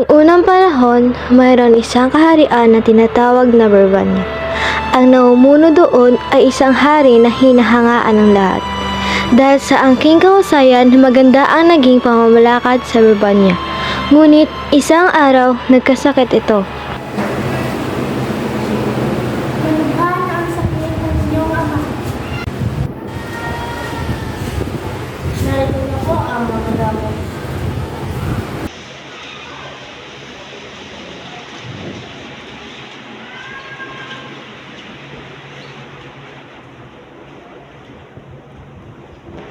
Noong unang panahon, mayroon isang kaharian na tinatawag na Bourbania. Ang namumuno doon ay isang hari na hinahangaan ng lahat. Dahil sa angking kahusayan, maganda ang naging pamamalakad sa Bourbania. Ngunit isang araw, nagkasakit ito. Malubha na ang sakit ng inyong ama. Narito na po ang mga gamot.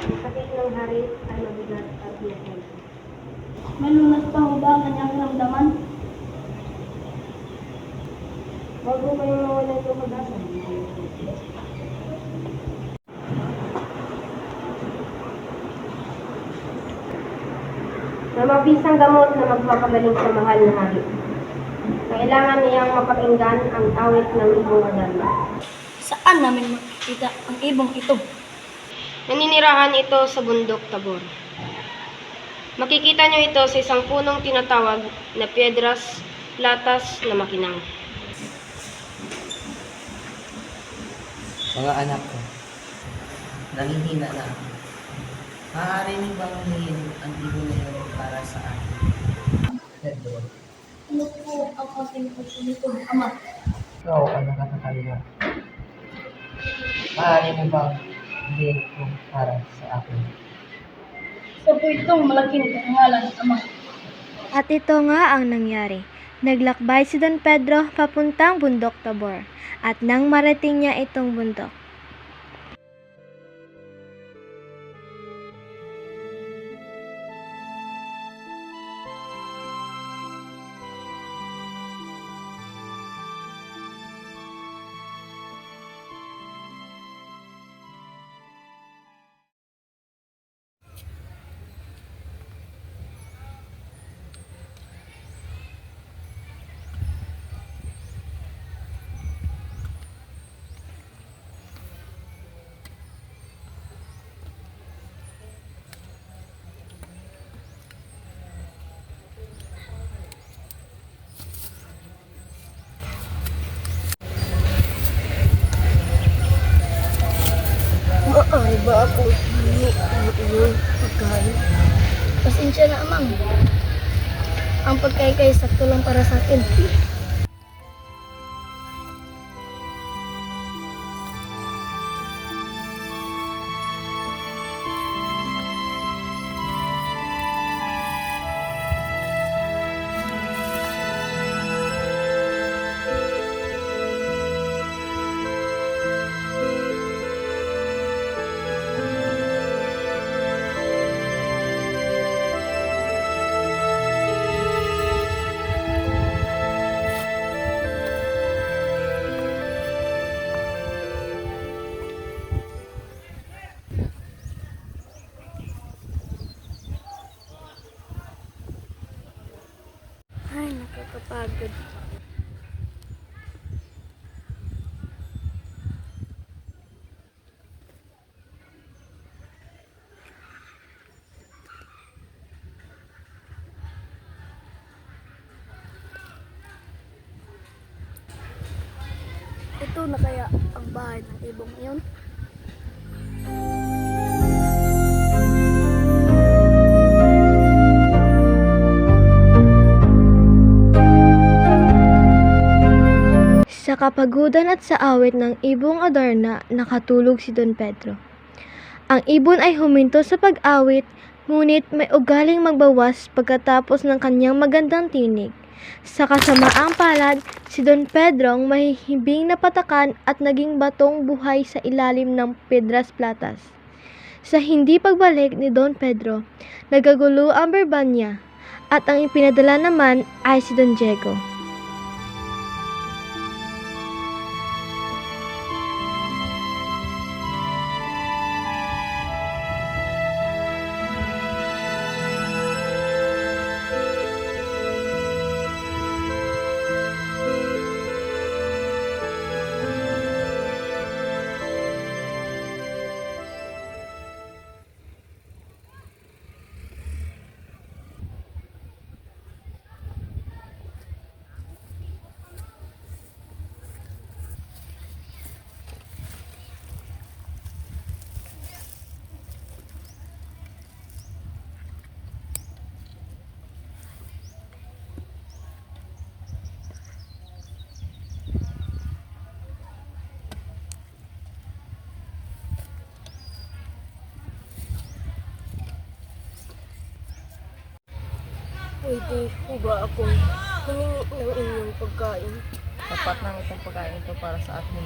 Ang sakit ng hari ay mabigat at mahal. Malunas pa ho ba ang kanyang ramdaman? Bago kayong mawalan ng pag-asa. Na mabisang gamot na magpapagaling sa mahal na hari. Kailangan niyang mapakinggan ang awit ng ibong Adarna. Saan namin makikita ang ibong ito? Naninirahan ito sa bundok Tabor. Makikita niyo ito sa isang punong tinatawag na Piedras Platas na makinang. Mga anak ko, nanghihina na ako. Maaari niyo bang hingin ang ibon na yun para sa akin? Pedro, Ano po ang aking pagsulitog, ama? ikaw ang nakakakaliwa. Maaari niyo bang hingin ito para sa akin? Sa po itong malaking karangalan, ama. At ito nga ang nangyari. Naglakbay si Don Pedro papuntang bundok Tabor. At nang marating niya itong bundok, Maaari ba ako hingi ang iyong pagkain? Pasensya na, amang. Ang pagkain kay sakto lang para sa akin. ay nakakapagod. Ito na kaya ang bahay ng ibong iyon? Sa kapagudan at sa awit ng ibong Adarna, nakatulog si Don Pedro. Ang ibon ay huminto sa pag-awit, ngunit may ugaling magbawas pagkatapos ng kanyang magandang tinig. Sa kasamaang palad, si Don Pedro ang mahihimbing na patakan at naging batong buhay sa ilalim ng Piedras Platas. Sa hindi pagbalik ni Don Pedro, nagagulo ang Bourbania at ang ipinadala naman ay si Don Diego. Pwede po ba akong humingi ng inyong pagkain? Sapat na itong pagkain ito para sa atin.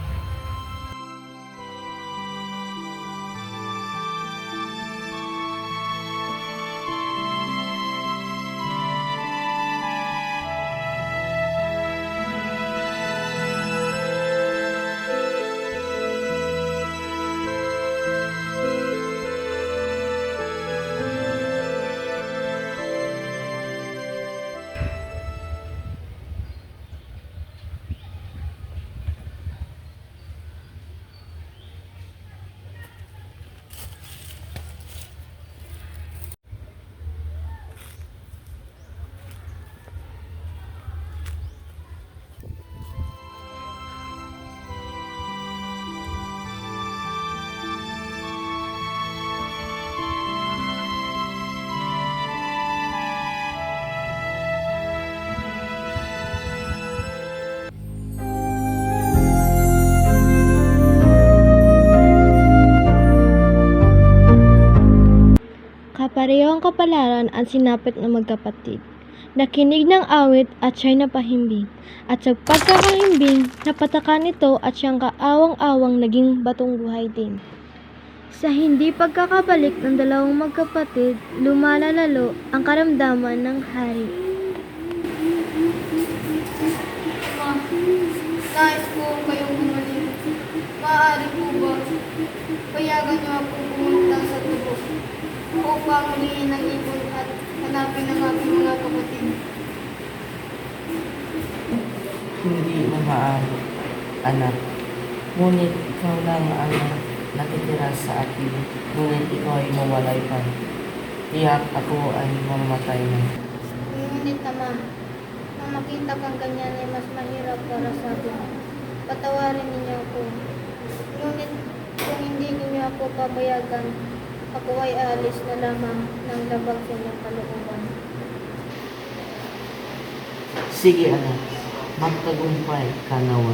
Kaparehong kapalaran ang sinapit ng magkapatid. Nakinig ng awit at siya'y napahimbing. At sa pagkakahimbing, napatakan ito at siyang kaawang-awang naging batong buhay din. Sa hindi pagkakabalik ng dalawang magkapatid, lumalalalo ang karamdaman ng hari. Nais po kayong bumalik. Maaari po ba? Payagan niyo ako pumunta sa tubo upang huliin ang ibon at hanapin ang aking mga kapatid. Hindi na maaari, anak. Ngunit ikaw lang ang natitira sa akin. Ngunit ikaw ay mawalay pa. Tiyak ako ay mamatay na. Ngunit Ama, nang makita kang ganyan ay mas mahirap para sa akin. Patawarin ninyo ako. Ngunit kung hindi ninyo ako papayagan, ako ay aalis na lamang ng labag sa inyong kalooban. Sige anak, magtagumpay ka nawa.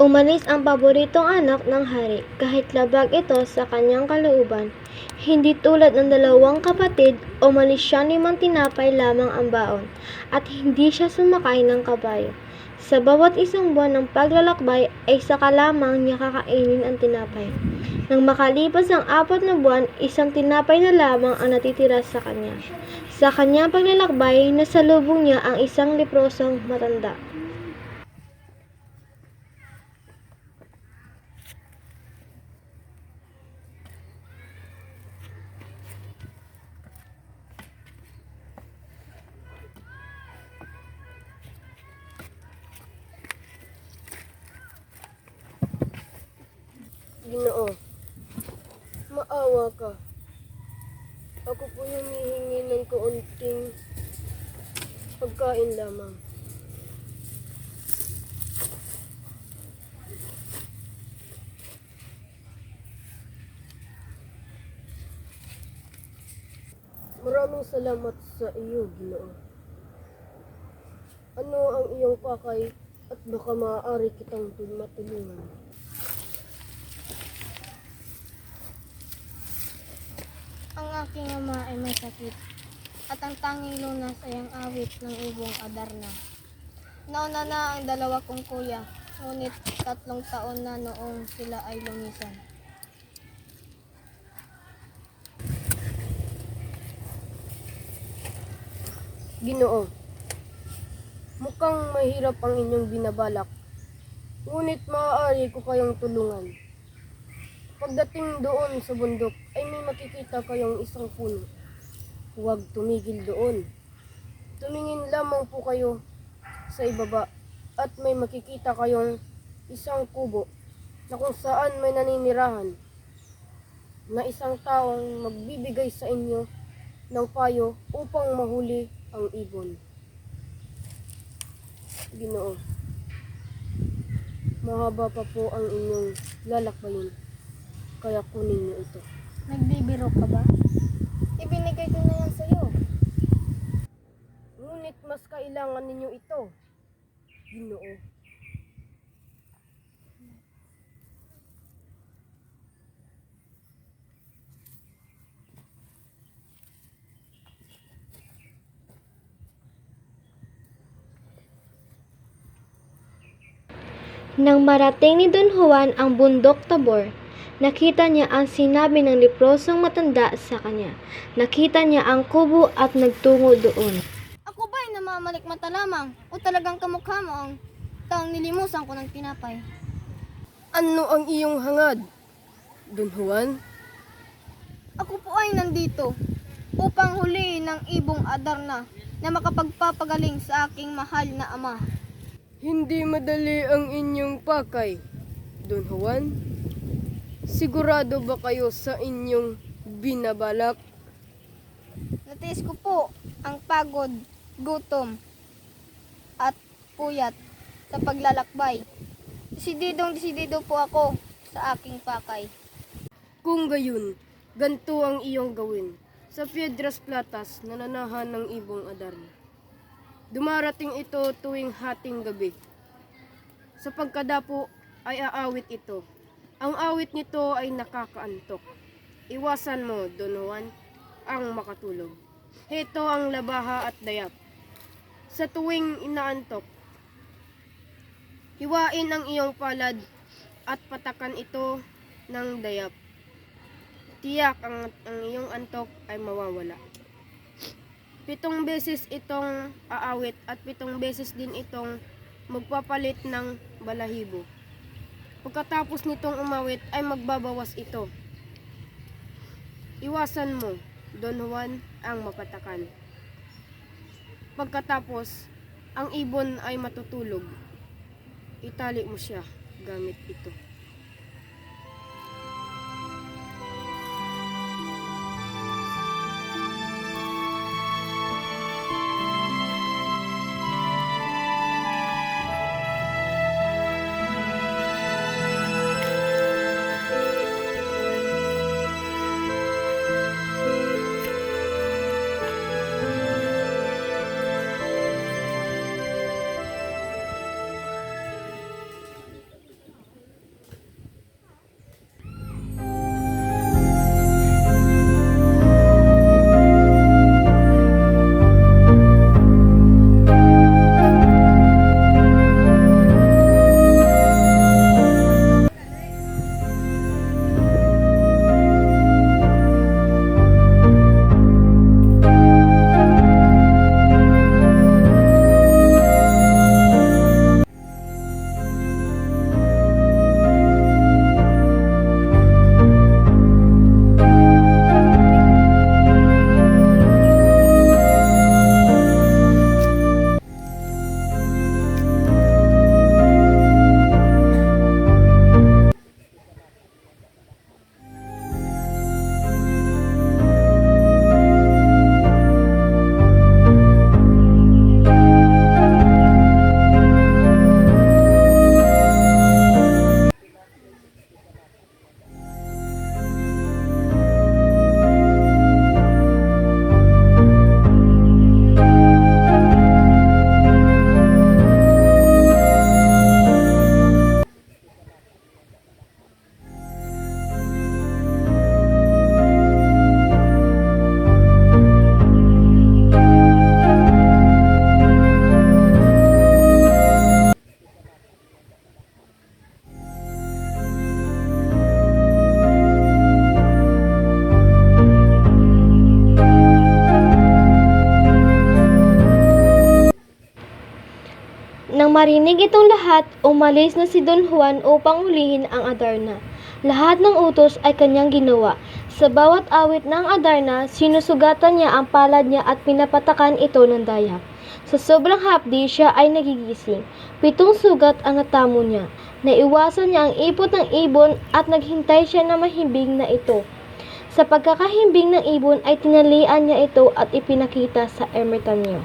Umalis ang paboritong anak ng hari kahit labag ito sa kanyang kalooban. Hindi tulad ng dalawang kapatid, umalis siya limang tinapay lamang ang baon at hindi siya sumakay ng kabayo. Sa bawat isang buwan ng paglalakbay ay saka lamang niya kakainin ang tinapay. Nang makalipas ang 4 na buwan, isang tinapay na lamang ang natitira sa kanya. Sa kanyang paglalakbay, nasalubong niya ang isang leprosong matanda. Ginoo, maawa ka. Ako po humihingi ng kaunting pagkain lamang. Maraming salamat sa iyo, Ginoo. Ano ang iyong pakay at baka maaari kitang matulungan? Ang aking ama ay may sakit At ang tanging lunas ay ang awit ng ibong Adarna. Nauna na ang dalawa kong kuya, ngunit 3 taon na noong sila ay lumisan. Ginoo, mukhang mahirap ang inyong binabalak, ngunit maaari ko kayong tulungan. Pagdating doon sa bundok ay may makikita kayong isang puno. Huwag tumigil doon. Tumingin lamang po kayo sa ibaba at may makikita kayong isang kubo na kung saan may naninirahan na isang taong magbibigay sa inyo ng payo upang mahuli ang ibon. Ginoo, mahaba pa po ang inyong lalakbayin, kaya kunin niyo ito. Nagbibiro ka ba? Ibinigay ko na yan sa'yo. Ngunit mas kailangan ninyo ito, Ginoo. Nang marating ni Don Juan ang bundok Tabor, nakita niya ang sinabi ng leprosong matanda sa kanya. Nakita niya ang kubo at nagtungo doon. Ako ba'y namamalik mata lamang o talagang kamukha mo ang taong nilimusan ko ng tinapay? Ano ang iyong hangad, Don Juan? Ako po ay nandito upang huliin ng ibong Adarna na makapagpapagaling sa aking mahal na ama. Hindi madali ang inyong pakay, Don Juan. Sigurado ba kayo sa inyong binabalak? Natiis ko po ang pagod, gutom, at puyat sa paglalakbay. Desididong-desidido po ako sa aking pakay. Kung gayon, ganito ang iyong gawin. Sa Piedras Platas, nananahan ng ibong Adarna. Dumarating ito tuwing hating gabi. Sa pagkadapo ay aawit ito. Ang awit nito ay nakakaantok. Iwasan mo, Don Juan, ang makatulog. Heto ang labaha at dayap. Sa tuwing inaantok, hiwain ang iyong palad at patakan ito ng dayap. Tiyak ang iyong antok ay mawawala. 7 beses itong aawit at 7 beses din itong magpapalit ng balahibo. Pagkatapos nitong umawit ay magbabawas ito. Iwasan mo, Don Juan, ang mapatakan. Pagkatapos, ang ibon ay matutulog. Itali mo siya gamit ito. marinig itong lahat, umalis na si Don Juan upang hulihin ang Adarna. Lahat ng utos ay kanyang ginawa. Sa bawat awit ng Adarna, sinusugatan niya ang palad niya at pinapatakan ito ng daya. Sa sobrang hapdi, siya ay nagigising. 7 sugat ang natamo niya. Naiwasan niya ang ipot ng ibon at naghintay siya na mahimbing na ito. Sa pagkakahimbing ng ibon ay tinalian niya ito at ipinakita sa ermitanyo.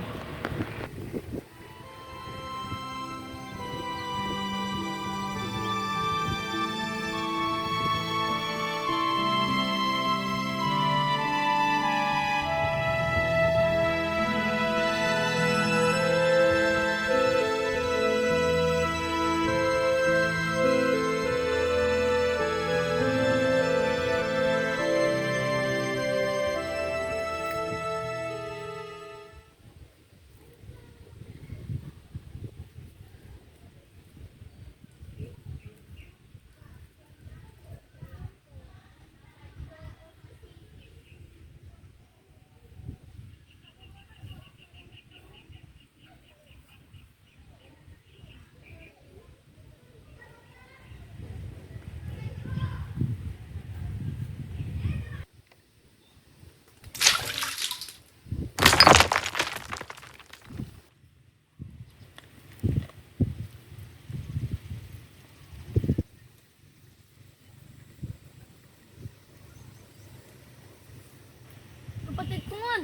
Kapatid ko man!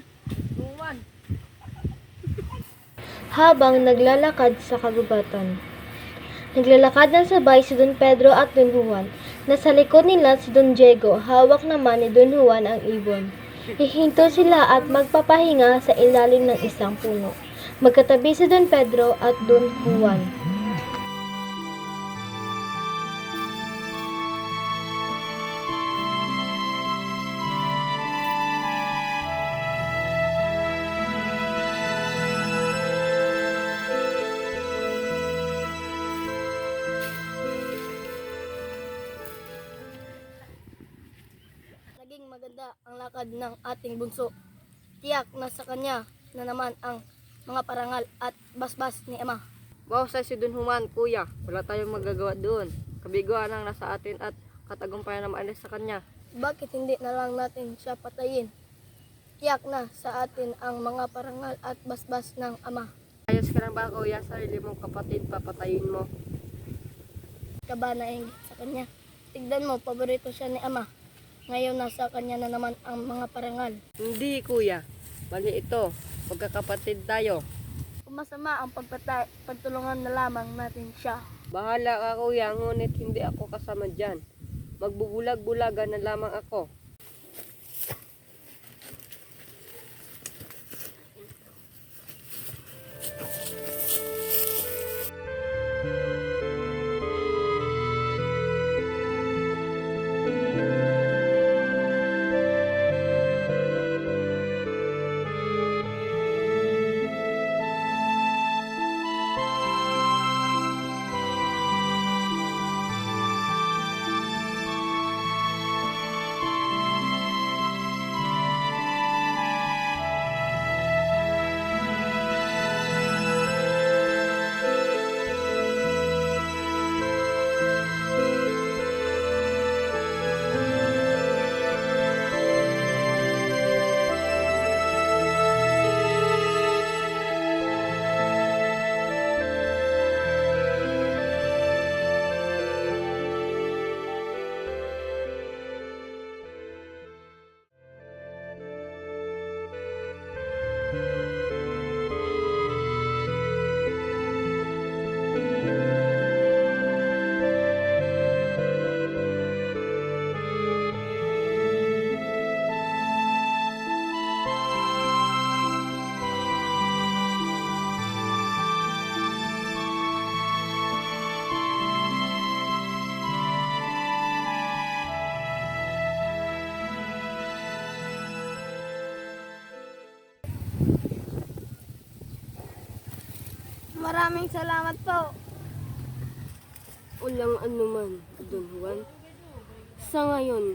Juan! Habang naglalakad sa kagubatan. Naglalakad ng sabay si Don Pedro at Don Juan. Nasa likod nila si Don Diego, hawak naman ni Don Juan ang ibon. Hihinto sila at magpapahinga sa ilalim ng isang puno. Magkatabi si Don Pedro at Don Juan. Naging maganda ang lakad ng ating bunso. Tiyak na sa kanya na naman ang mga parangal at basbas ni Ama. Mahusay si Don Juan, kuya. Wala tayong magagawa doon. Kabiguan ang nasa atin at katagumpayan na maalis sa kanya. Bakit hindi na lang natin siya patayin? Tiyak na sa atin ang mga parangal at basbas ng Ama. Ayos ka na ba, kuya? Sarili mong kapatid, papatayin mo. Ka ba nainggit sa kanya? Tignan mo, paborito siya ni Ama. Ngayon nasa kanya na naman ang mga parangal. Hindi, kuya. Mali ito. Pagkakapatid tayo. Kung masama ang pagtulungan na lamang natin siya. Bahala ka, kuya. Ngunit hindi ako kasama dyan. Magbubulag-bulagan na lamang ako. Maraming salamat po. Walang anuman, Don Juan. Sa ngayon,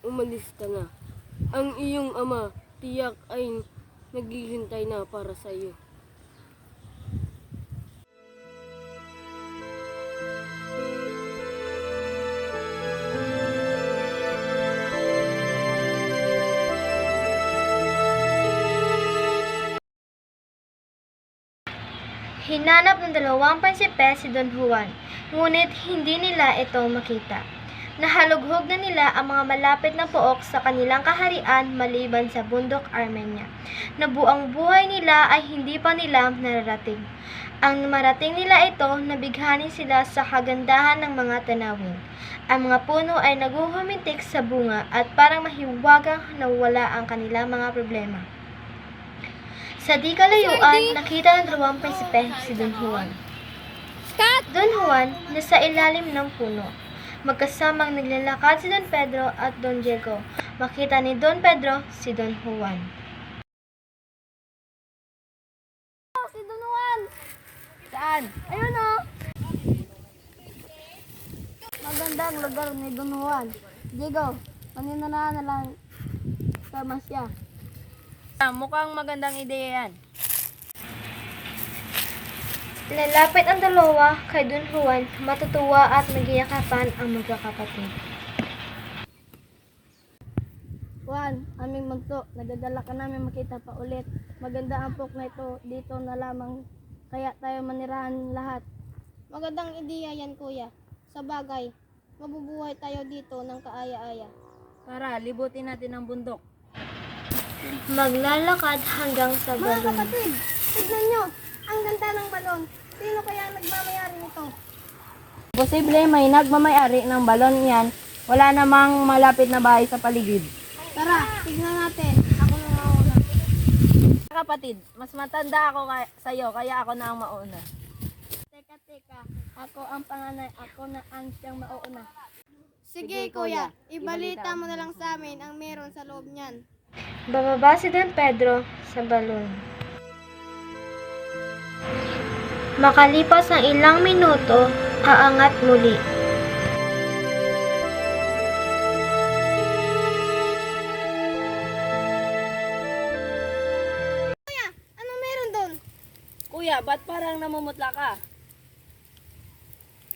umalis ka na. Ang iyong ama, tiyak ay naghihintay na para sa iyo. Hinanap ng dalawang prinsipe si Don Juan, ngunit hindi nila ito makita. Nahalughog na nila ang mga malapit na pook sa kanilang kaharian maliban sa bundok Armenia, na buang buhay nila ay hindi pa nila nararating. Ang marating nila ito, nabighani sila sa kagandahan ng mga tanawin. Ang mga puno ay naguhumintik sa bunga at parang mahiwagang nawala ang kanilang mga problema. Sa di kalayuan, nakita ng dalawang prinsipe si Don Juan. Don Juan, nasa ilalim ng puno. Magkasamang naglalakad si Don Pedro at Don Diego. Makita ni Don Pedro si Don Juan. Si Don Juan! Saan? Ayun o! Magandang lugar ni Don Juan. Diego, paninanahan na lang farmasya. Mukhang magandang ideya yan. Lalapit ang dalawa kay Don Juan, matutuwa at nagyakapan ang magkakapatid. Juan, aming magto, nadadala ka namin makita pa ulit. Maganda ang pok na ito, dito na lamang, kaya tayo manirahan lahat. Magandang ideya yan, kuya. Sa bagay, mabubuhay tayo dito ng kaaya-aya. Tara, libutin natin ang bundok. Maglalakad hanggang sa Mga balon. kapatid, tignan nyo, ang ganda ng balon. Sino kaya ang nagmamayari nito? Posible may nagmamayari ng balon yan. Wala namang malapit na bahay sa paligid. Tara, tignan natin. Ako na mauna. Kapatid, mas matanda ako sa'yo, kaya ako na ang mauna. Teka, ako ang panganay, ako na ang siyang mauuna. Sige, kuya, ibalita mo na lang sa amin ang meron sa loob niyan. Bababa si Don Pedro sa balon. Makalipas ang ilang minuto, aangat muli. Anong meron doon? Kuya, ba't parang namumutla ka?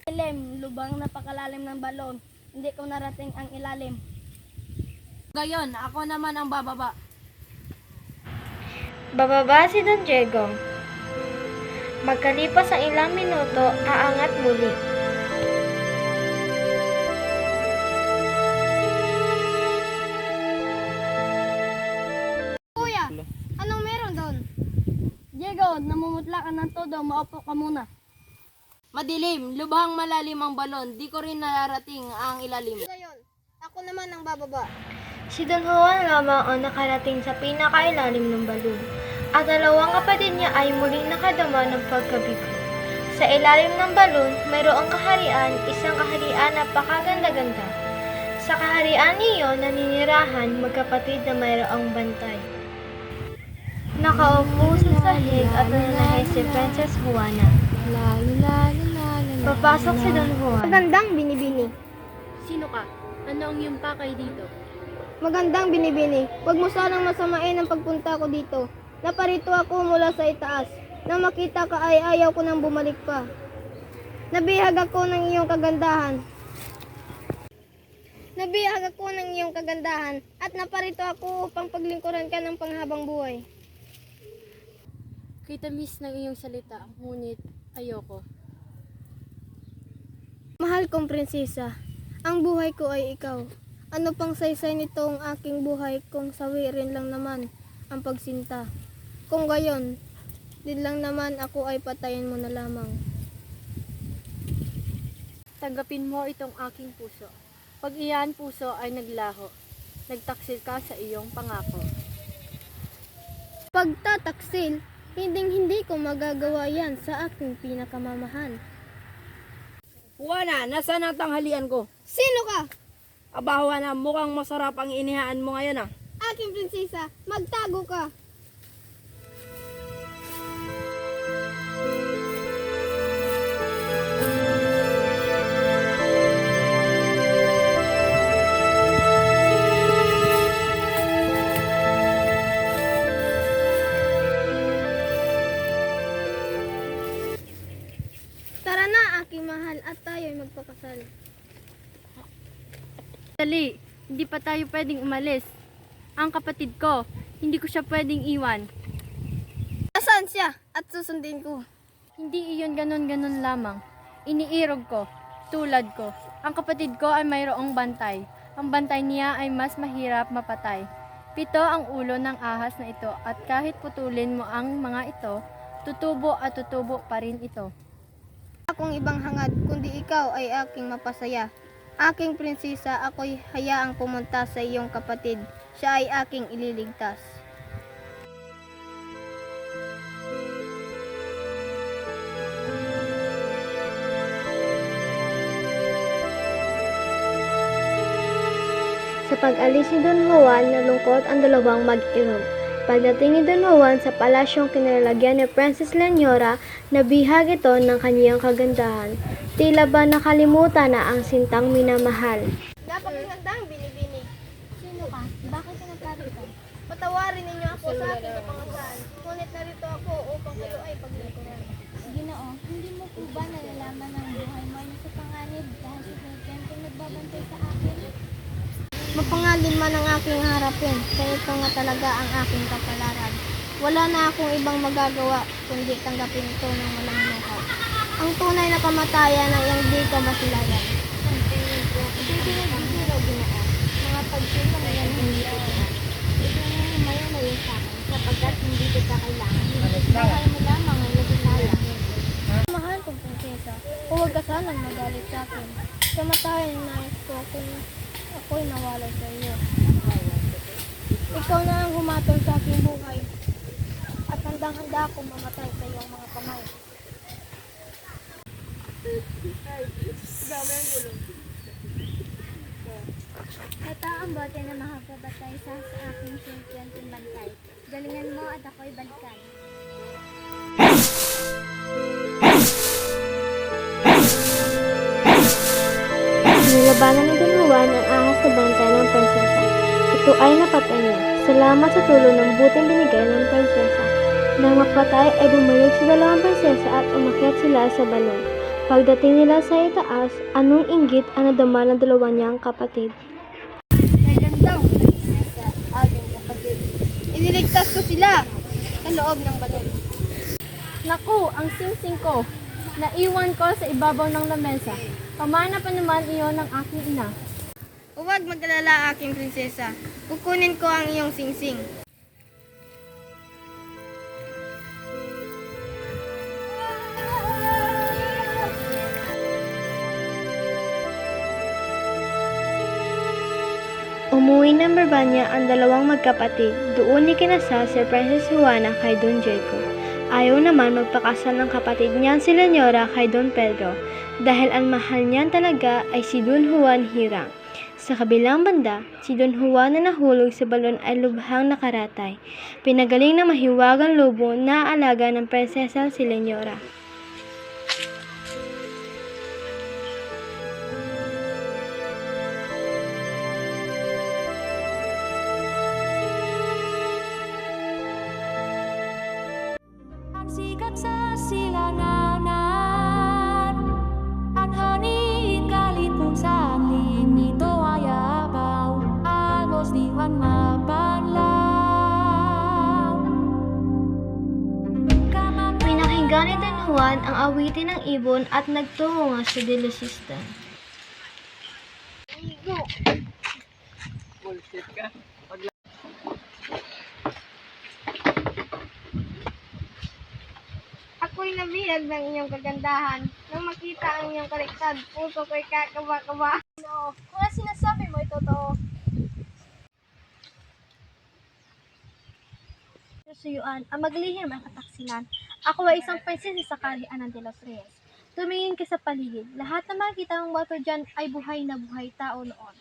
Ilalim, lubang napakalalim ng balon. Hindi ko narating ang ilalim. Gayon, ako naman ang bababa. Bababa si Don Diego. Magkalipas ang ilang minuto, aangat muli. Kuya, anong meron doon? Diego, namumutla ka ng todo. Maupo ka muna. Madilim, lubhang malalim ang balon. Di ko rin nararating ang ilalim. Ngayon, ako naman ang bababa. Si Don Juan lamang ang nakarating sa pinakailalim ng balon, at dalawang kapatid niya ay muling nakadama ng pagkabigo. Sa ilalim ng balon, mayroong kaharian, isang kaharian na pakaganda-ganda. Sa kaharian niyo, naninirahan magkapatid na mayroong bantay. Nakaupo sa sahig at nananahay si Princess Juana. Papasok si Don Juan. Magandang binibini. Sino ka? Ano ang iyong pakay dito? Magandang binibini. Huwag mo sanang masamain ang pagpunta ko dito. Naparito ako mula sa itaas. Nang makita ka ay ayaw ko nang bumalik pa. Nabihag ako ng iyong kagandahan. Nabihag ako ng iyong kagandahan at naparito ako upang paglingkuran ka ng panghabang buhay. Kitamis ng iyong salita, ngunit ayoko. Mahal kong prinsesa, ang buhay ko ay ikaw. Ano pang saysay nitong aking buhay kung sawirin lang naman ang pagsinta. Kung gayon, din lang naman ako ay patayin mo na lamang. Tanggapin mo itong aking puso. Pag iyan puso ay naglaho, nagtaksil ka sa iyong pangako. Pagtataksil, hindi ko magagawa yan sa aking pinakamamahal. Juana, nasaan ang tanghalian ko? Sino ka? Aba Juana, mukhang masarap ang inihaan mo ngayon ah. Aking prinsesa, magtago ka. Tara na, aking mahal, at tayo'y magpakasal. Dali, hindi pa tayo pwedeng umalis. Ang kapatid ko, hindi ko siya pwedeng iwan. Nasaan siya? At susundin ko. Hindi iyon ganon-ganon lamang. Iniirog ko, tulad ko. Ang kapatid ko ay mayroong bantay. Ang bantay niya ay mas mahirap mapatay. 7 ang ulo ng ahas na ito at kahit putulin mo ang mga ito, tutubo at tutubo pa rin ito. Akong ibang hangad, kundi ikaw ay aking mapasaya. Aking prinsesa, ako'y hayaang pumunta sa iyong kapatid. Siya ay aking ililigtas. Sa pag-alis ni Don Juan, nalungkot ang dalawang mag-irog. Pagdating ni Don Juan sa palasyong kinilalagyan ni Princess Leonora, nabihag ito ng kaniyang kagandahan. Tila ba nakalimutan na ang sintang minamahal. Napakagandang binibinig. Sino ka? Bakit ka nagkarito? Patawarin ninyo ako sa aking kapangasahan. Ngunit narito ako upang kayo ay paglingkuran. Ginoo, hindi mo po ba nalalaman ang buhay mo ay nasa panganib dahil sa sententong nagbabantay sa akin? Mapangalin man ang aking harapin, kaya ito nga talaga ang aking kapalaran. Wala na akong ibang magagawa, kundi tanggapin ito ng walang luha. Ang tunay na kamatayan ay hindi ko masilayan. Hindi nagbibiro, Ginoo. Mga pagsilang yan hindi ko ito. Bigyan mo humayon na yun sa akin, sapagkat hindi kita kailangan. Buhay mo lamang ang nagkasala. Mahal kong prinsesa, huwag ka sanang magalit sa akin. Kamatayan na ito kung ako'y nawalay sa iyo. Ikaw na ang humatol sa aking buhay. At handang-handa akong mamatay sa iyong mga kamay. Ito ang bote na makapabantay sa aking sententong bantay. Galingan mo at ako'y balikan. Nilabanan ni Don Juan ang ahas na bantay ng prinsesa. Ito ay napatay niya. Salamat sa tulong ng buting binigay ng prinsesa. Nang mapatay ay bumalik sa dalawang prinsesa at umakyat sila sa balon. Pagdating nila sa itaas, anong inggit ang nadama ng dalawa niyang kapatid? Nagandang prinsesa, aking kapatid. Iniligtas ko sila sa loob ng balon. Naku, ang singsing ko. Naiwan ko sa ibabaw ng lamesa. Pamana pa naman iyon ng aking ina. Huwag mag-alala, aking prinsesa. Kukunin ko ang iyong singsing. Umuwi ng Barbanya ang dalawang magkapatid. Doon ikinasal si Princess Juana kay Don Diego. Ayaw naman magpakasal ng kapatid niyang si Leonora kay Don Pedro dahil ang mahal niyan talaga ay si Don Juan Hirang. Sa kabilang banda, si Don Juan na nahulog sa balon ay lubhang nakaratay. Pinagaling ng mahiwagang lobo na alaga ng prinsesa si Leonora. Ang sikat sa silanganan at hangin kalipong sa limito ay abaw agos di man mabanlaw. Pinakinggan ni Don Juan ang awitin ng ibon at nagtungo nga sa Delisista. Bullshit ka. Ako'y nabihag ng inyong kagandahan. Nang makita ang inyong kaliktad, puso ko'y kakaba-kaba. No, kung ang sinasabi mo ay totoo. Suyuan, ang maglihim ang kataksilan. Ako ay isang prinsesa sa kaharian de los Reyes. Tumingin ka sa paligid. Lahat na makita mong bato dyan ay buhay na buhay tao noon.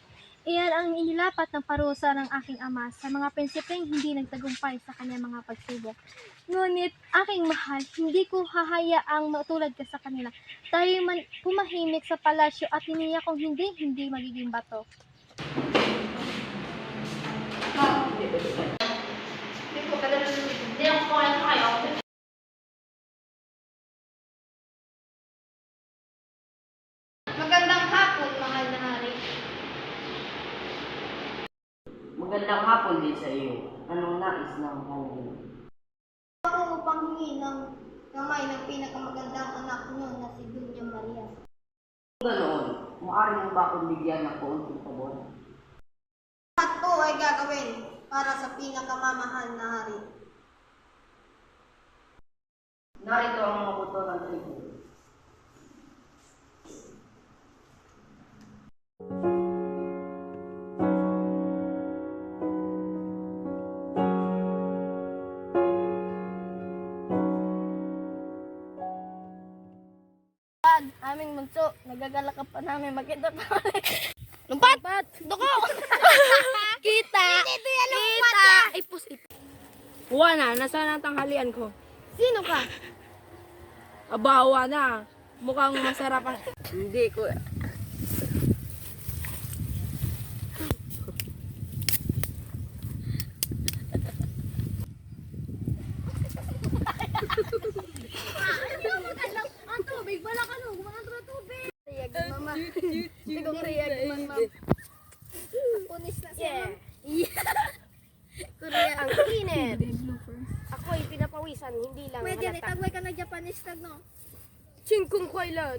Iyan ang inilapat ng parusa ng aking ama sa mga prinsipeng hindi nagtagumpay sa kanyang mga pagsubok. Ngunit, aking mahal, hindi ko hahayaang matulad ka sa kanila. Tayo man pumahimik sa palasyo at hiniya kong hindi magiging bato. Magandang hapon, mahal na hari. Magandang hapon din sa iyo. Anong nais ng hangin? Ako upang hingi ng kamay ng pinakamagandang anak niyo na si Dunya Maria. Kung ganoon, maaari mo ba akong bigyan ng kaunting pabor? Lahat po ay gagawin para sa pinakamamahal na hari. Narito ang mga buto ng trigo. Aming munso, nagagalak ka pa namin makita tayo. Lumpat! Duko! Kita! Kita! Ipus! Huwa na, nasaan ang tanghalian ko? Sino ka? Abawa na. Mukhang masarap ang... Hindi ko... Ang tubig, wala ka no, gumangan tubig. Riyag, mama. Sigong riyag, mama. Punis na siya, ma'am. Korea ang init. Ako'y pinapawisan, hindi lang Pwede, halata. itagway ka na Japanese tag, no? Chingkong kwailan.